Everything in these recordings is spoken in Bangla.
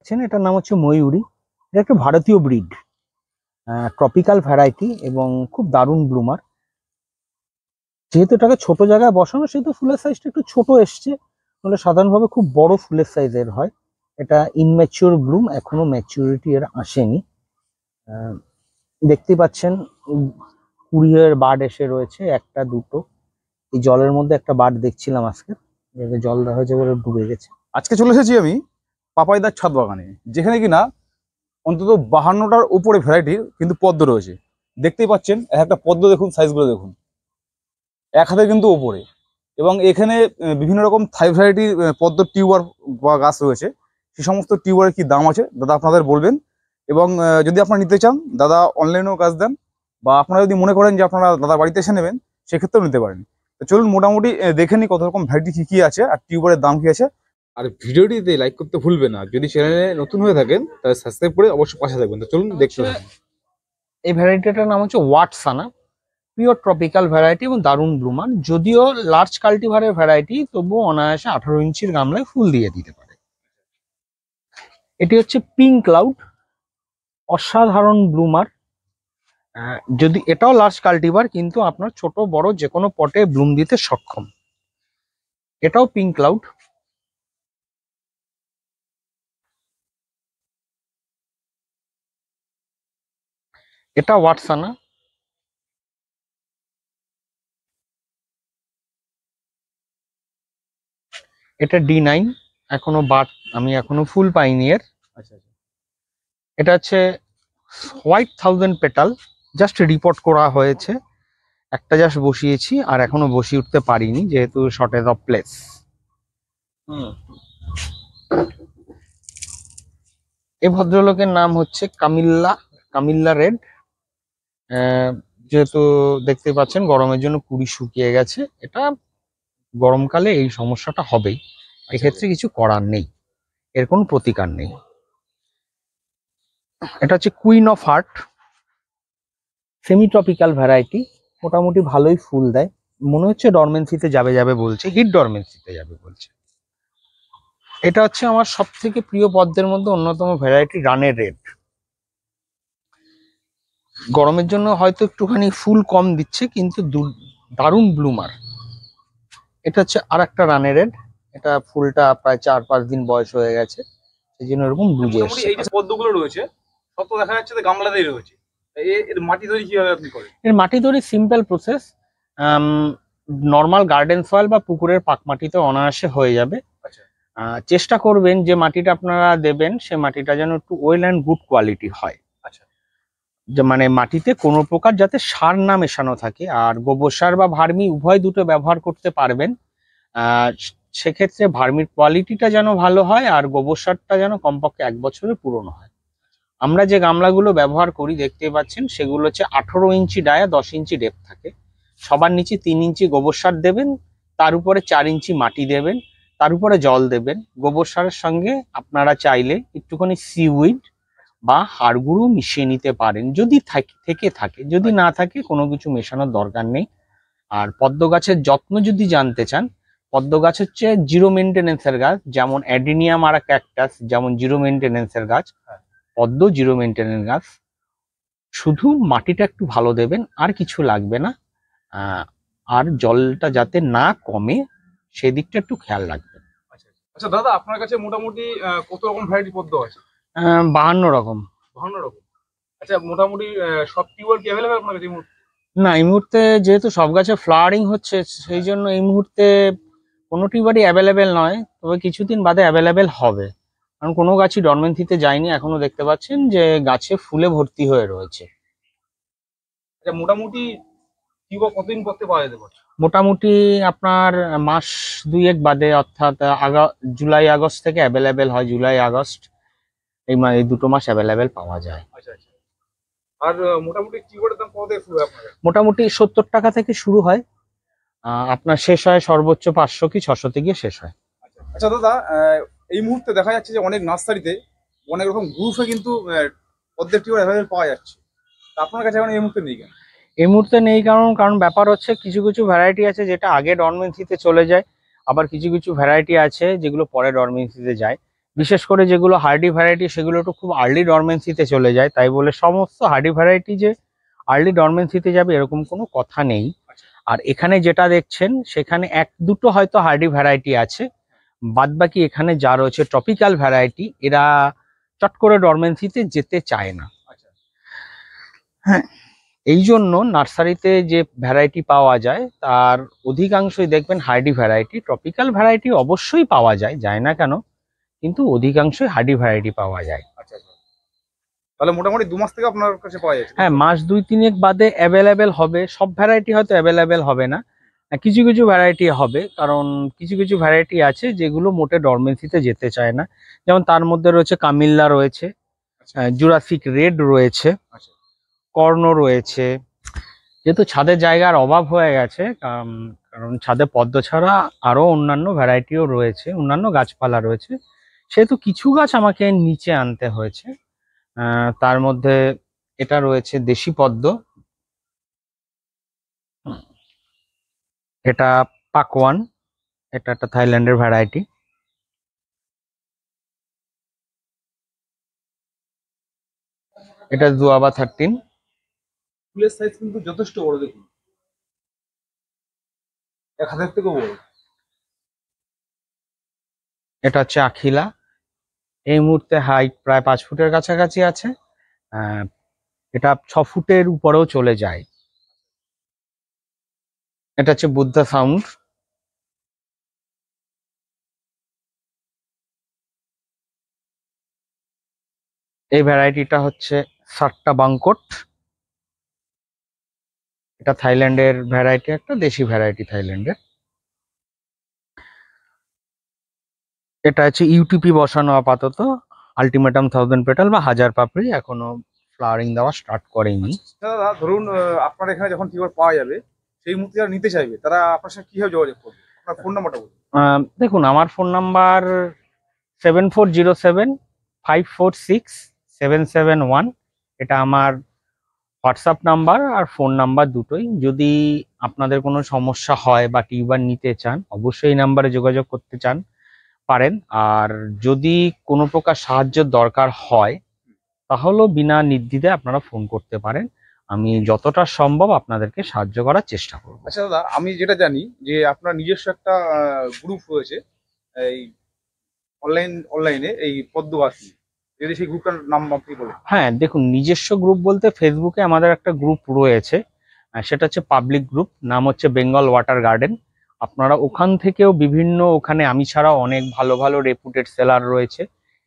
দেখছেন এটার নাম হচ্ছে ময়ূরী। এটা একটা ভারতীয় ব্রিড, ট্রপিক্যাল ভ্যারাইটি এবং খুব দারুণ ব্লুমার। যেহেতু এটাকে ছোট জায়গায় বসানো সেহেতু ফুলের সাইজটা একটু ছোট এসছে, তাহলে সাধারণভাবে খুব বড় ফুলের সাইজের হয়। এটা ইনম্যাচিওর ব্লুম, এখনো ম্যাচিউরিটি এর আসেনি। দেখতে পাচ্ছেন কুড়িয়ের বার্ড এসে রয়েছে, একটা দুটো। এই জলের মধ্যে একটা বার্ড দেখছিলাম আজকে, জল দেওয়া হয়েছে বলে ডুবে গেছে। আজকে চলে এসেছি আমি পাপাইদার ছাদ বাগানে, যেখানে কিনা অন্তত 52টার উপরে ভ্যারাইটির কিন্তু পদ্ম রয়েছে। দেখতেই পাচ্ছেন একটা পদ্ম, দেখুন সাইজগুলো দেখুন, এক হাতে কিন্তু ওপরে। এবং এখানে বিভিন্ন রকম থাই ভ্যারাইটির পদ্ম টিউবার বা গাছ রয়েছে। সে সমস্ত টিউবারের কি দাম আছে দাদা আপনাদের বলবেন। এবং যদি আপনারা নিতে চান, দাদা অনলাইনেও কাজ দেন, বা আপনারা যদি মনে করেন যে আপনারা দাদা বাড়িতে এসে নেবেন, সেক্ষেত্রেও নিতে পারেন। তো চলুন মোটামুটি দেখে নিই কত রকম ভ্যারাইটি কি কি আছে আর টিউবারের দাম কি আছে। আর ভিডিওটিতে লাইক করতে ভুলবেন না, যদি চ্যানেলে নতুন হয়ে থাকেন তাহলে সাবস্ক্রাইব করে অবশ্যই পাশে থাকবেন। তো চলুন দেখতে থাকুন। এই ভ্যারাইটিটার নাম হচ্ছে ওয়াটসানা, পিওর ট্রপিক্যাল ভ্যারাইটি এবং দারুণ ব্লুমার। যদিও লার্জ কাল্টিভারের ভ্যারাইটি, তবুও অনায়াসে 18 ইঞ্চির গামলায় ফুল দিয়ে দিতে পারে। এটি হচ্ছে পিঙ্ক ক্লাউড, অসাধারণ ব্লুমার। যদি এটাও লার্জ কাল্টিভার, কিন্তু আপনার ছোট বড় যে কোনো পটে ব্লুম দিতে সক্ষম। এটাও পিঙ্ক ক্লাউড। এটা ওয়াটসানা। এটা D9, এখনো বাট আমি এখনো ফুল পাইনি এর। আচ্ছা আচ্ছা, এটা হচ্ছে হোয়াইট 1000 পেটাল, জাস্ট রিপোর্ট করা হয়েছে। একটা জাস্ট বসিয়েছি, আর এখনো বসিয়ে উঠতে পারিনি যেহেতু শর্টেজ অফ প্লেস। এই ভদ্রলোকের নাম হচ্ছে কামিল্লা, কামিল্লা রেড। যেহেতু দেখতে পাচ্ছেন গরমের জন্য কুড়ি শুকিয়ে গেছে, এটা গরমকালে এই সমস্যাটা হবেই, এক্ষেত্রে কিছু করার নেই, এর কোনো প্রতিকার নেই। এটা হচ্ছে queen of heart, semi tropical variety, মোটামুটি ভালোই ফুল দেয়। মনে হচ্ছে ডরমেন্সিতে যাবে যাবে বলছে, হিট ডরমেন্সিতে যাবে বলছে। এটা হচ্ছে আমার সব থেকে প্রিয় পদ্মের মধ্যে অন্যতম ভ্যারাইটি, রানের রেড। গরমের জন্য হয়তো একটুখানি ফুল কম দিচ্ছে, কিন্তু দারুণ ব্লুমার। এটা হচ্ছে আর একটা রানের রেড, এটা ফুলটা প্রায় 4-5 দিন বয়স হয়ে গেছে, সেই জন্য এরকম বুঝে মোটামুটি এসছে। এই যে পদ্মগুলো রয়েছে সব তো দেখা যাচ্ছে যে গামলাতেই রয়েছে। এর মাটি তৈরি কিভাবে আপনি করেন? এর মাটি তৈরি simple process, normal garden soil বা পুকুরের পাক মাটিতে অনায়াসে হয়ে যাবে। আচ্ছা, চেষ্টা করবেন যে মাটিটা আপনারা দেবেন সে মাটিটা যেন একটু ওয়েল অ্যান্ড গুড কোয়ালিটি হয়। আচ্ছা, যে মানে মাটিতে কোনো প্রকার যাতে সার না মেশানো থাকে, আর গোবর সার বা ভার্মি উভয় দুটো ব্যবহার করতে পারবেন। সেক্ষেত্রে ভার্মির কোয়ালিটিটা যেন ভালো হয়, আর গোবর সারটা যেন কমপক্ষে 1 বছরের পুরনো হয়। আমরা যে গামলাগুলো ব্যবহার করি দেখতে পাচ্ছেন, সেগুলো হচ্ছে 18 ইঞ্চি ডায়া, 10 ইঞ্চি ডেপথ থাকে। সবার নিচে 3 ইঞ্চি গোবর সার দেবেন, তার উপরে 4 ইঞ্চি মাটি দেবেন, তার উপরে জল দেবেন। গোবর সারের সঙ্গে আপনারা চাইলে একটুখানি সিউইড বা হাড় গুঁড়ো মিশিয়ে নিতে পারেন, যদি থেকে থাকে। যদি না থাকে, কোনো কিছু মেশানোর দরকার নেই। আর পদ্ম গাছের যত্ন যদি জানতে চান, পদ্ম গাছ হচ্ছে জিরো মেনটেনেন্সের গাছ, যেমন অ্যাডিনিয়াম আর ক্যাকটাস যেমন জিরো মেনটেনেন্সের গাছ, পদ্ম জিরো মেনটেনেন্স গাছ। শুধু মাটিটা একটু ভালো দেবেন, আর কিছু লাগবে না। আর জলটা যাতে না কমে সেদিকটা একটু খেয়াল রাখবেন। আচ্ছা, আচ্ছা দাদা, আপনার কাছে মোটামুটি কত রকম ভ্যারাইটি পদ্ম আছে? 52 রকম। 52 রকম। আচ্ছা, মোটামুটি সব টিউবার কি অ্যাভেলেবেল আপনার কাছে? না, এই মুহূর্তে যেহেতু সব গাছে ফ্লাওয়ারিং হচ্ছে, সেই জন্য এই মুহূর্তে কোনো টিউবারই অ্যাভেলেবেল নয়, তবে কিছুদিন বাদে অ্যাভেলেবেল হবে। কারণ কোনো গাছই ডরমেন্সিতে যায়নি, এখনো দেখতে পাচ্ছেন যে গাছে ফুলে ভর্তি হয়ে রয়েছে। আচ্ছা, মোটামুটি টিউবার কতদিন পর থেকে পাওয়া যেতে পারে? মোটামুটি আপনার মাস 2-1 বাদে, অর্থাৎ জুলাই আগস্ট থেকে অ্যাভেলেবেল হয়। জুলাই আগস্ট এই দুটো মাস অ্যাভেলেবেল পাওয়া যায়। আচ্ছা আচ্ছা। আর মোটামুটি টিউবারের দাম কত থেকে শুরু হয় আপনার? মোটামুটি 70 টাকা থেকে শুরু হয়, আপনার শেষ হয় সর্বোচ্চ 500 কি 600 গিয়ে শেষ হয়। আচ্ছা দাদা, এই মুহূর্তে দেখা যাচ্ছে যে অনেক নার্সারিতে অনেক রকম গ্রুপে কিন্তু পদ্মের টিউবার অ্যাভেলেবেল পাওয়া যাচ্ছে। তা আপনার কাছে এখন এই মুহূর্তে নেই কেন? এই মুহূর্তে নেই কারণ ব্যাপার হচ্ছে কিছু কিছু ভ্যারাইটি আছে যেটা আগে ডরমেন্সিতে চলে যায়, আবার কিছু কিছু ভ্যারাইটি আছে যেগুলো পরে ডরমেন্সিতে যায়। বিশেষ করে যেগুলো হার্ডি ভ্যারাইটি সেগুলো একটু খুব আর্লি ডরমেন্সিতে চলে যায়, তাই বলে সমস্ত হার্ডি ভ্যারাইটি যে আর্লি ডরমেন্সিতে যাবে এরকম কোনো কথা নেই। আর এখানে যেটা দেখছেন সেখানে এক দুটো হয়তো হার্ডি ভ্যারাইটি আছে, বাদবাকি এখানে যা রয়েছে ট্রপিক্যাল ভ্যারাইটি, এরা চট করে ডরমেন্সিতে যেতে চায় না। হ্যাঁ, এই জন্য নার্সারিতে যে ভ্যারাইটি পাওয়া যায় তার অধিকাংশই দেখবেন হার্ডি ভ্যারাইটি। ট্রপিক্যাল ভ্যারাইটি অবশ্যই পাওয়া যায় না কেন, কিন্তু অধিকাংশই হার্ডি ভ্যারাইটি পাওয়া যায়। আচ্ছা, তাহলে মোটামুটি 2 মাস থেকে আপনার কাছে পাওয়া যাচ্ছে? হ্যাঁ, মাস 2-3 বাদে অ্যাভেলেবেল হবে। সব ভ্যারাইটি হয়তো অ্যাভেলেবেল হবে না, কিছু কিছু ভ্যারাইটি হবে, কারণ কিছু কিছু ভ্যারাইটি আছে যেগুলো মোটে ডরমেন্সিতে যেতে চায় না। যেমন তার মধ্যে রয়েছে কামিল্লা রয়েছে, জুরাসিক রেড রয়েছে, আচ্ছা। কর্ণ রয়েছে। যেহেতু ছাদের জায়গার অভাব হয়ে গেছে, কারণ ছাদে পদ্ম ছাড়া আরো অন্যান্য ভ্যারাইটিও রয়েছে, অন্যান্য গাছপালা রয়েছে, সেহেতু কিছু গাছ আমাকে নিচে আনতে হয়েছে। তার মধ্যে এটা রয়েছে দেশি পদ্ম, এটা পাকওয়ান, এটা একটা থাইল্যান্ডের ভ্যারাইটি। এটা জুয়াবা 13। ফুলের সাইজ কিন্তু যথেষ্ট বড়, দেখুন 1 হাতের থেকেও বড়। এটা হচ্ছে আখিলা, এই মুহূর্তে হাইট প্রায় 5 ফুটের কাছাকাছি আছে। এটা 6 ফুটের উপরেও চলে যায়। এটা হচ্ছে বুদ্ধা সাউন্ড। এই ভ্যারাইটিটা হচ্ছে সাট্টা বাংকট, এটা থাইল্যান্ডের ভ্যারাইটি, একটা দেশি ভ্যারাইটি থাইল্যান্ডের। এটা হচ্ছে ইউটিপি বসানো আপাতত, আলটিমেটাম 1000 পেটাল বা 1000 পাপড়ি, এখনো ফ্লাওয়ারিং দেওয়া স্টার্ট করেনি। দাদা ধরুন আপনার এখানে যখন টিউবার পাওয়া যাবে, সেই মুহূর্তে যারা নিতে চাইবে তারা আপনার সাথে কিভাবে যোগাযোগ করবে? আপনার ফোন নাম্বারটা বলুন। দেখুন, আমার ফোন নাম্বার 7407546771। এটা আমার হোয়াটসঅ্যাপ নাম্বার আর ফোন নাম্বার দুটোই। যদি আপনাদের কোনো সমস্যা হয় বা টিউবার নিতে চান, অবশ্যই এই নাম্বারে যোগাযোগ করতে পারেন। আর যদি কোনো প্রকার সাহায্যের দরকার হয় তাহলেও বিনা নির্দ্বিধায় আপনারা ফোন করতে পারেন, আমি যতটা সম্ভব আপনাদেরকে সাহায্য করার চেষ্টা করব। আচ্ছা দাদা, আমি যেটা জানি যে আপনার নিজস্ব একটা গ্রুপ রয়েছে এই অনলাইনে এই পদ্ম গাছ নিয়ে। যদি সেই গ্রুপটার নাম আপনি বলেন। হ্যাঁ, দেখুন, নিজস্ব গ্রুপ বলতে ফেসবুকে আমাদের একটা গ্রুপ রয়েছে, সেটা হচ্ছে পাবলিক গ্রুপ, নাম হচ্ছে বেঙ্গল ওয়াটার গার্ডেন। আপনারা ওখান থেকেও বিভিন্ন, ওখানে আমি ছাড়াও অনেক ভালো ভালো রেপুটেড সেলার রয়েছে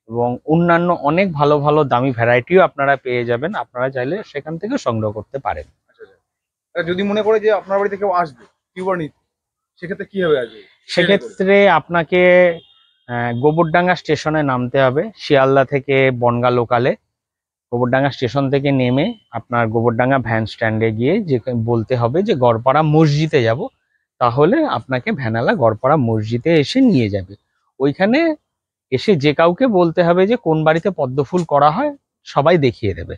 এবং অন্যান্য অনেক ভালো ভালো দামি ভ্যারাইটিও আপনারা পেয়ে যাবেন। আপনারা চাইলে সেখান থেকে সংগ্রহ করতে পারেন। আচ্ছা আচ্ছা। যদি মনে করে যে আপনার বাড়িতে কেউ আসবে টিউবার নিতে, সেক্ষেত্রে কিভাবে আসবে? সেক্ষেত্রে আপনাকে গোবরডাঙ্গা স্টেশনে নামতে হবে, শিয়ালদা থেকে বনগাঁ লোকালে। গোবরডাঙ্গা স্টেশন থেকে নেমে আপনার গোবরডাঙ্গা ভ্যান স্ট্যান্ডে গিয়ে যে বলতে হবে যে গড়পাড়া মসজিদে যাব, তাহলে আপনাকে ভ্যানালা গড়পাড়া মসজিদে এসে নিয়ে যাবে। ওইখানে এসে যে কাউকে বলতে হবে যে কোন বাড়িতে পদ্ম ফুল করা হয়, সবাই দেখিয়ে দেবে।